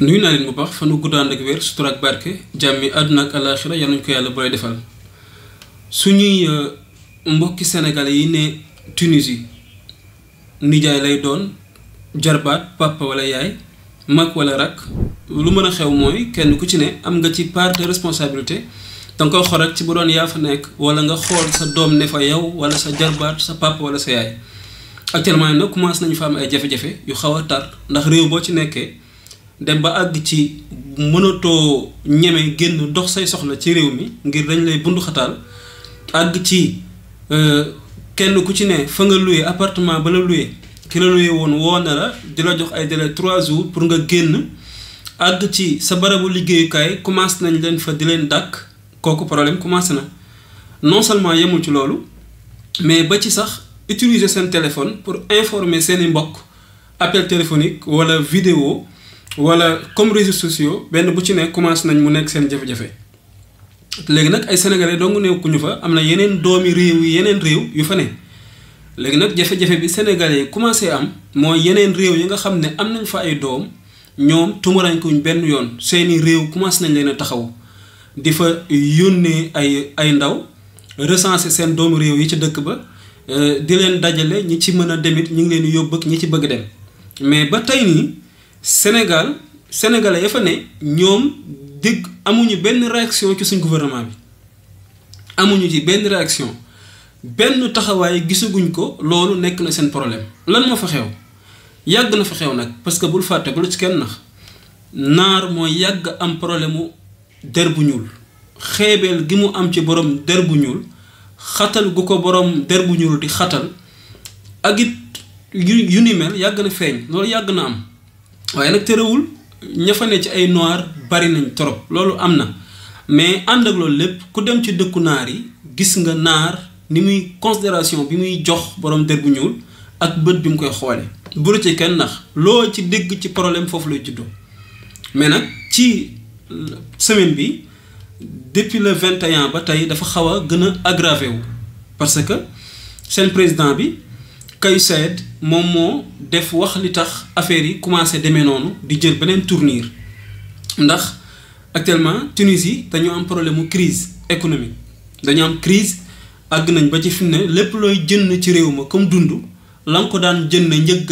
nuyu naa leen bu baax fanu guddaan ak wér sutura ak barke jàmmi àdduna ak alaaxira yal nañu ko yàlla booy defal suñuy mbokki sénégalais yi ne Tunisie nijaay lay doon jarbaat papa wala yaay mag wala rak lu mën a xew mooy kenn ku ci ne am nga ci part de responsabilité danga koy xool rek ci bu doon yaa fa nekk wala nga xool sa doom ne fa yow wala sa jarbaat sa papa wala sa yaay actuellement nag commencé nañu fa am ay jafe-jafe yu xaw a tar ndax réew boo ci nekkee dem ba àgg ci mënatoo ñeme génn dox say soxla ci réew mi ngir dañ lay bundu xataal àgg ci kenn ku ci ne fa nga loué appartement ba la loué ki la loué woon woo na la di la jox ay délai 3 jours pour nga génn àgg ci sa barabu liggéeyukaay commencé nañ leen fa di leen dàkk kooku problème commencé na non seulement yemul ci loolu mais ba ci sax utiliser seen téléphone pour informer seeni mbokk appel téléphonique wala vidéo wala comme réseaux sociaux benn bu ci ne commencé nañ mu nekk seen jafe-jafe léegi nag ay sénégalais dong nekkuñu fa am na yeneen doomi réew yi yeneen réew yu fa ne léegi nag jafe-jafe bi sénégalais yi commencé am mooy yeneen réew yi nga xam ne am nañ fa ay doom ñoom tumuraankuñ benn yoon seeni réew commencé nañ leen a taxaw di fa yónnee ay ndaw recenser seen doomu réew yi ci dëkk ba di leen dajale ñi ci mën a demit ñu ngi leen di yóbbu ak ñi ci bëgg dem mais ba tey nii sénégalais ya fa ne ñoom dégg amuñu benn réaction ci suñ gouvernement bi amuñu ci benn réaction benn taxawaay gisaguñ ko loolu nekk na seen problème lan moo fa xew yàgg na fa xew nag parce que bul fàtte bu la ci kenn nax naar mooy yàgg am problème mu der bu ñuul xeebeel gi mu am ci borom der bu ñuul xatal gu ko borom der bu ñuul di xatal ak it yu ni mel yàgg na feeñ loolu yàgg na am waaye nag terewul ña fa ne ci ay noir bari nañ trop loolu am na mais ànd ak loolu lépp ku dem ci dëkku naar yi gis nga naar ni muy considération bi muy jox borom der bu ñuul ak bët bi mu koy xoole bu ci kenn ndax loo ci dégg ci problème foofu lay juddoo mais nag ci semaine bi depuis le 21 ba tey dafa xaw a gën a aggravé wu parce que seen président bi Kais Saied moom moo def wax li tax affaire yi commencé demee noonu di jël beneen tournure ndax actuellement Tunisie dañoo am problème mu crise économique dañoo am crise àgg nañ ba ci fi mu ne lépp looy jënd ci réew ma comme dund la nga ko daan jënd njëgg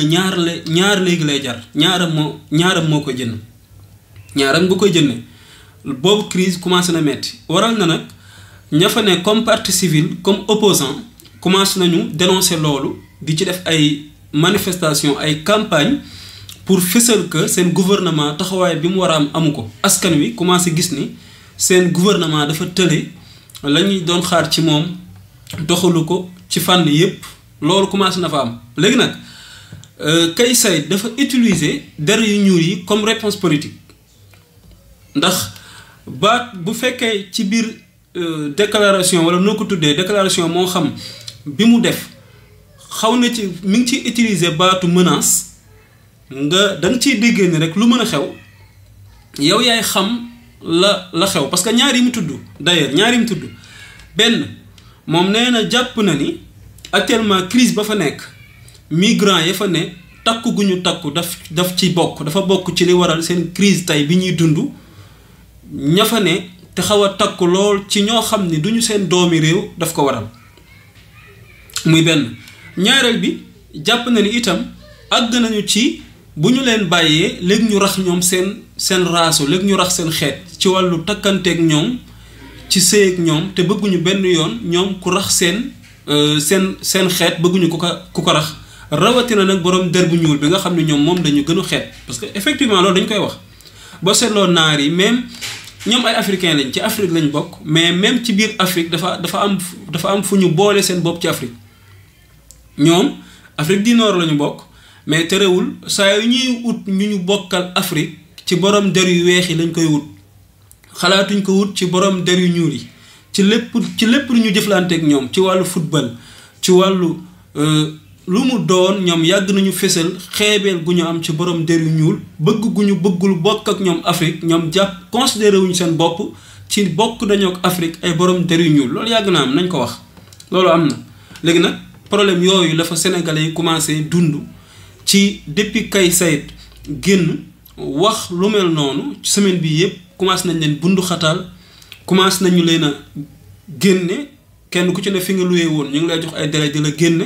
ñaar léegi lay jar ñaaram moo koy jënd ñaaram nga koy jënde boobu crise commencé na metti waral na nag ña fa ne comme partie civile comme opposant commencé nañu dénoncer loolu di ci def ay manifestation ay campagne pour fësal que seen gouvernement taxawaay bi mu war a am amu ko askan wi commencé gis ni seen gouvernement dafa tële la ñuy doon xaar ci moom doxalu ko ci fànn yépp loolu commencé na fa am léegi nag Kais Saied dafa utiliser der yu ñuul yi comme réponse politique ndax baat bu fekkee ci biir déclaration wala noo ko tuddee déclaration moo xam bi mu def xaw na ci mi ngi ciy utiliser baatu menace da nga ciy déggee ni rek lu mën a xew yow yaay xam la xew parce que ñaar yi mu tudd d'ailleurs ñaar yi mu tudd benn moom nee na jàpp na ni actuellement crise ba fa nekk migrants ya fa ne takku gu ñu takku daf ci bokk dafa bokk ci li waral seen crise tey bi ñuy dund ña fa ne te xaw a takku lool ci ñoo xam ni duñu seen doomi réew daf ko waral muy benn ñaareel bi jàpp na ni itam àgg nañu ci bu ñu leen bàyyee léegi ñu rax ñoom seen raasu léegi ñu rax seen xeet ci wàllu takkanteeg ñoom ci sëy ak ñoom te bëgguñu benn yoon ñoom ku rax seen xeet bëgguñu ku ko rax rawatina nag borom der bu ñuul bi nga xam ne ñoom moom dañu gënu xeet parce que effectivement loolu dañ koy wax boo seetloo naar yi même ñoom ay africain lañ ci Afrique lañ bokk mais même ci biir Afrique dafa am fu ñu boole seen bopp ci Afrique ñoom Afrique du Nord lañu bokk mais terewul saa yu ñuy wut ñu bokkal Afrique ci borom der yu weex yi lañ koy wut xalaatuñ ko wut ci borom der yu ñuul yi ci lépp lu ñu jëflanteeg ñoom ci wàllu football ci wàllu lu mu doon ñoom yàgg nañu fésal xeebeel gu ñu am ci borom der yu ñuul bëgg gu ñu bëggul bokk ak ñoom Afrique ñoom jàpp considéré wuñu seen bopp ci bokk dañoo ak Afrique ay borom der yu ñuul loolu yàgg na am nañ ko wax loolu am na léegi nag problème yooyu la fa sénégalais yi commencé dund ci depuis Kais Saied génn wax lu mel noonu semaine bi yëpp commencé nañ leen bundu xataal commencé nañu leen a génne kenn ku ci ne fi nga luwee woon ñu ngi lay jox ay délai di la génne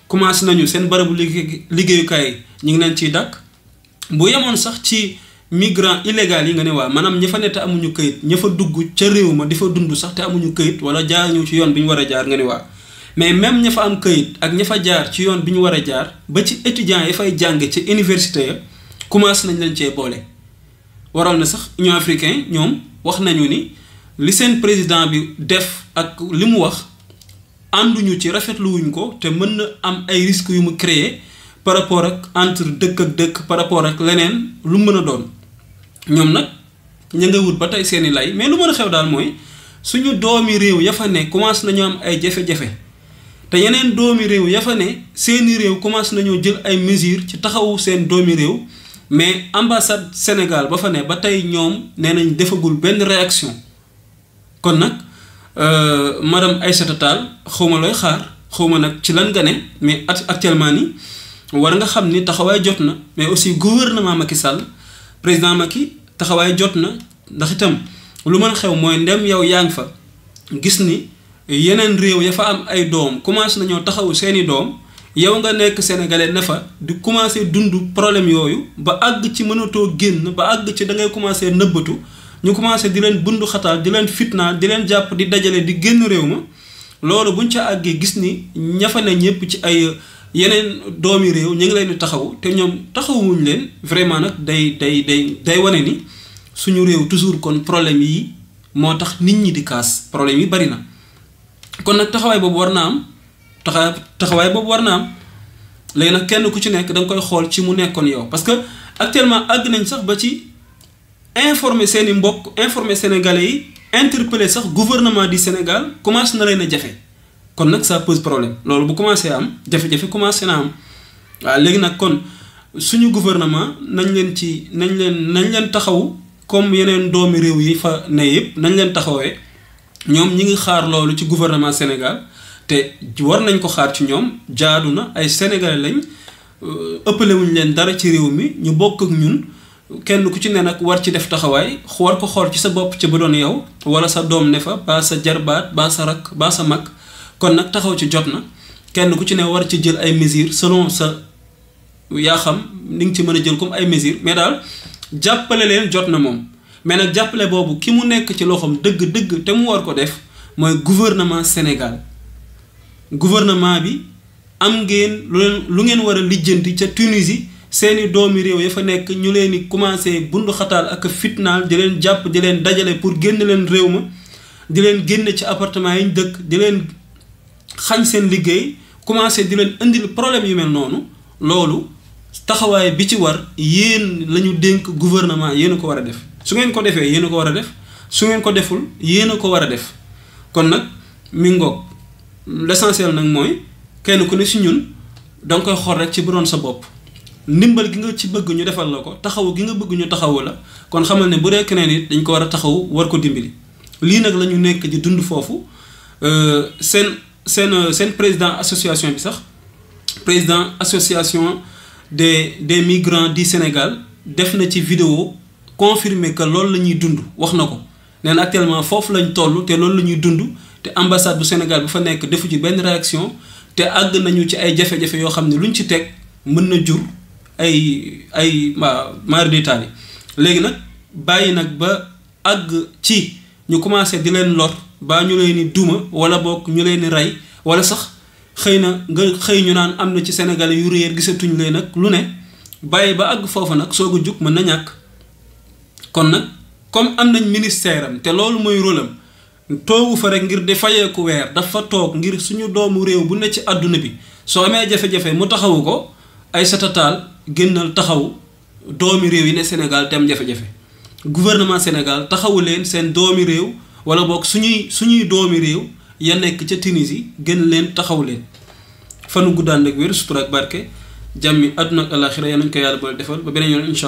commencé nañu seen barabu liggéeyukaay ñu ngi leen ciy dàkk bu yemoon sax ci migrants illégaux yi nga ne waa maanaam ña fa ne te amuñu këyit ña fa dugg ca réew ma di fa dund sax te amuñu këyit wala jaar ñu ci yoon bi ñu war a jaar nga ne waa mais même ña fa am këyit ak ña fa jaar ci yoon bi ñu war a jaar ba ci étudiants yi fay jànge ci université ya commencé nañ leen cee boole. waral na sax Union africaine ñoom wax nañu ni li seen président bi def ak li mu wax ànduñu ci rafetluwuñ ko te mën na am ay risques yu mu créer par rapport ak entre dëkk ak dëkk par rapport ak leneen lu mën a doon. ñoom nag ña nga wut ba tey seeni lay mais lu mën a xew daal mooy suñu doomi réew ya fa ne commencé nañu am ay jafe-jafe te yeneen doomi réew ya fa ne seeni réew commencé nañoo jël ay mesures ci taxawu seen doomi réew mais ambassade Sénégal ba fa ne ba tey ñoom nee nañ defagul benn réaction. kon nag madame Aïssata Tall xawma looy xaar xawma nag ci lan nga ne mais actuellement ni war nga xam ni taxawaay jot na mais aussi gouvernement Macky Sall président Macky taxawaay jot na ndax itam lu mën a xew mooy ndem yow yaa ngi fa gis ni yeneen réew ya fa am ay doom commencé nañoo taxawu seeni doom yow nga nekk sénégalais ne fa di commencé dund problème yooyu ba àgg ci mënatoo génn ba àgg ci da ngay commencé nëbbatu ñu commencé di leen bundu xataal di leen fitnaal di leen jàpp di dajale di génn réew ma loolu buñ ca àggee gis ni ña fa ne ñëpp ci ay yeneen doomi réew ñu ngi leen di taxawu te ñoom taxawuñ leen vraiment nag day wane ni suñu réew toujours kon problème yi moo tax nit ñi di kaas problème yi bari na. kon nag taxawaay boobu war na am taxawaay boobu war na am léegi nag kenn ku ci nekk da nga koy xool ci mu nekkoon yow parce que actuellement àgg nañ sax ba ci informer seeni mbokk informer sénégalais yi interpeller sax gouvernement du Sénégal commencé na leen a jafe. kon nag ça pose problème loolu bu commencé am jafe-jafe commencé na am waaw léegi nag kon suñu gouvernement nañ leen taxaw comme yeneen doomi réew yi fa ne yëpp nañ leen taxawee ñoom ñi ngi xaar loolu ci gouvernement Sénégal te war nañ ko xaar ci ñoom jaadu na ay sénégalais lañ ëppale wuñ leen dara ci réew mi ñu bokk ak ñun kenn ku ci ne nag war ci def taxawaay war ko xool ci sa bopp ca ba doon yow wala sa doom ne fa ba sa jarbaat ba sa rak ba sa mag. kon nag taxaw ci jot na kenn ku ci ne war ci jël ay mesures selon sa yaa xam ni nga ci mën a jël comme ay mesures mais daal jàppale leen jot na moom mais nag jàppale boobu ki mu nekk ci loxoom dëgg-dëgg te mu war ko def mooy gouvernement Sénégal. gouvernement bi am ngeen lu ngeen war a lijjanti ca Tunisie seeni doomi réew ya fa nekk ñu leen di commencé bundu xataal ak fitnaal di leen jàpp di leen dajale pour génn leen réew ma di leen génne ci appartement yi ñu dëkk di leen xañ seen liggéey commencé di leen indil problème yu mel noonu loolu taxawaay bi ci war yéen la ñu dénk gouvernement yéen a ko war a def su ngeen ko defee yéen a ko war a def su ngeen ko deful yéen a ko war a def kon nag mi ngoog l'essentiel nag mooy kenn ku ne si ñun danga koy xool rek ci bu doon sa bopp ndimbal gi nga ci bëgg ñu defal la ko taxaw gi nga bëgg ñu taxawu la kon xamal ne bu dee keneen it dañ ko war a taxaw war ko dimbali lii nag la ñu nekk di dund foofu seen président association bi sax président association des migrants du Sénégal def na ci vidéo confirmer que loolu la ñuy dund wax na ko nee na actuellement foofu lañ toll te loolu la ñuy dund te ambassade bu Sénégal bu fa nekk defu ci benn réaction te àgg nañu ci ay jafe-jafe yoo xam ne luñ ci teg mën na jur ay mari d'Italie léegi nag bàyyi nag ba àgg ci ñu commencé di leen lor baa ñu leen di duma wala boog ñu leen di rey wala sax xëy na nga xëy ñu naan am na ci Sénégalais yu réer gisatuñ leen nag lu ne bàyyi ba àgg foofa nag soog a jug mën na ñàkk kon nag comme am nañ ministère am te loolu mooy rôle am toogu fa rek ngir di fayeeku weer dafa toog ngir suñu doomu réew bu ne ci àdduna bi soo amee jafe-jafe mu taxawu ko Aïssata Tall génnal taxaw doomi réew yi ne Sénégal te am jafe-jafe gouvernement Sénégal taxawu leen seen doomi réew wala boog suñuy doomi réew ya nekk ca Tunisie gën leen taxaw leen fanu guddaan ak wér sutura ak barke jàmmi àdduna ak àllaaxira ya nañ ko yàlla boole defal ba beneen yoon incha allah